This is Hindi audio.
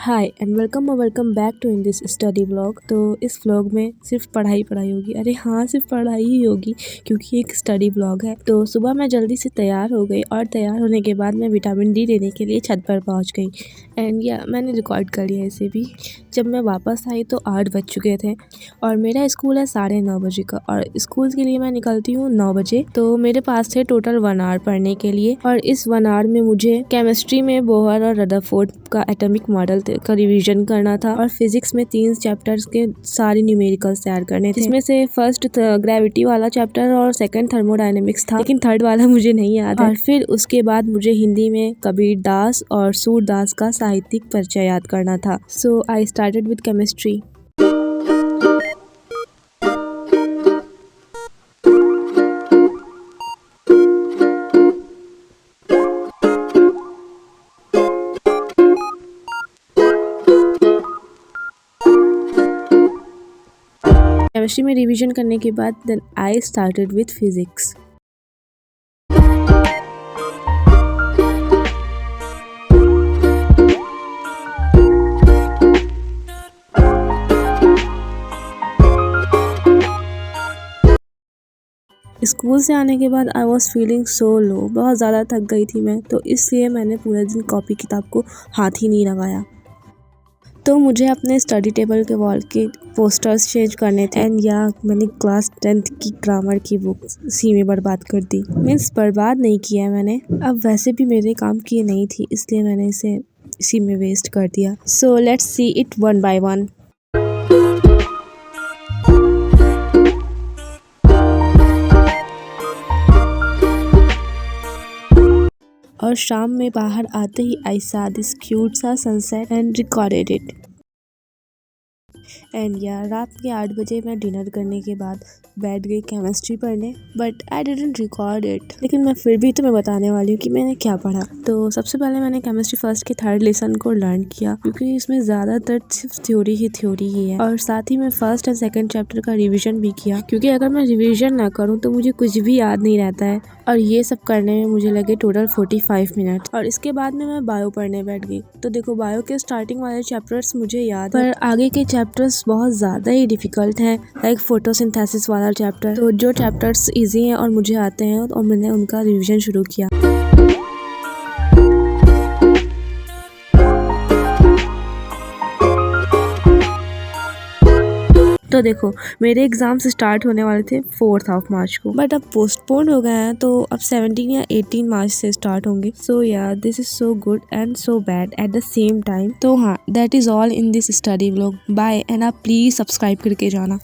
Hi and welcome back to in this study vlog. तो इस व्लॉग में सिर्फ पढ़ाई होगी। अरे हाँ, सिर्फ पढ़ाई ही होगी क्योंकि एक स्टडी व्लॉग है। तो सुबह मैं जल्दी से तैयार हो गई और तैयार होने के बाद मैं विटामिन डी लेने के लिए छत पर पहुंच गई। एंड मैंने रिकॉर्ड कर लिया इसे भी। जब मैं वापस आई तो 8 बज चुके थे और मेरा स्कूल है 9:30 बजे का और स्कूल के लिए मैं निकलती हूँ 9 बजे। तो मेरे पास थे टोटल 1 आवर पढ़ने के लिए और इस 1 आवर में मुझे केमिस्ट्री में बोहर और रदरफोर्ड का एटॉमिक मॉडल का रिवीजन करना था और फिजिक्स में 3 चैप्टर्स के सारे न्यूमेरिकल्स तैयार करने थे, जिसमें से फर्स्ट ग्रेविटी वाला चैप्टर और सेकंड थर्मोडायनेमिक्स था, लेकिन थर्ड वाला मुझे नहीं याद है। और फिर उसके बाद मुझे हिंदी में कबीर दास और सूरदास का साहित्यिक परिचय याद करना था। So I started with chemistry. Chemistry में रिवीजन करने के बाद then I started with physics. School से आने के बाद आई वॉज फीलिंग सो लो, बहुत ज़्यादा थक गई थी मैं, तो इसलिए मैंने पूरे दिन कॉपी किताब को हाथ ही नहीं लगाया। तो मुझे अपने स्टडी टेबल के वॉल के पोस्टर्स चेंज करने थे एंड मैंने क्लास 10th की ग्रामर की बुक इसी में बर्बाद कर दी। मीन्स बर्बाद नहीं किया मैंने, अब वैसे भी मेरे काम की ये नहीं थी इसलिए मैंने इसे इसी में वेस्ट कर दिया। So let's see it one by one. और शाम में बाहर आते ही आई सॉ दिस क्यूट सा sunset and recorded it. And रात के 8 बजे मैं डिनर करने के बाद बैठ गई केमिस्ट्री पढ़ने, but I didn't record it. लेकिन मैं फिर भी तुम्हें बताने वाली हूँ कि मैंने क्या पढ़ा। तो सबसे पहले मैंने केमिस्ट्री फर्स्ट के 3rd लेसन को लर्न किया क्योंकि इसमें ज़्यादातर सिर्फ थ्योरी ही है, और साथ ही मैं फर्स्ट एंड सेकंड चैप्टर का रिविजन भी किया क्योंकि अगर मैं रिविजन ना करूँ तो मुझे कुछ भी याद नहीं रहता है, और ये सब करने में मुझे लगे टोटल 45 मिनट। और इसके बाद में मैं बायो पढ़ने बैठ गई। तो देखो, बायो के स्टार्टिंग वाले चैप्टर्स मुझे याद है, पर आगे के चैप्टर्स बहुत ज़्यादा ही डिफिकल्ट हैं, लाइक फोटोसिंथेसिस वाला चैप्टर। तो जो चैप्टर्स इजी हैं और मुझे आते हैं और मैंने उनका रिवीजन शुरू किया। तो देखो, मेरे एग्ज़ाम्स स्टार्ट होने वाले थे 4 मार्च को, बट अब पोस्टपोन हो गए हैं, तो अब 17 या 18 मार्च से स्टार्ट होंगे। So this is so good and so bad at the same time. तो हाँ, that is all in this study vlog. Bye, and आप प्लीज़ सब्सक्राइब करके जाना।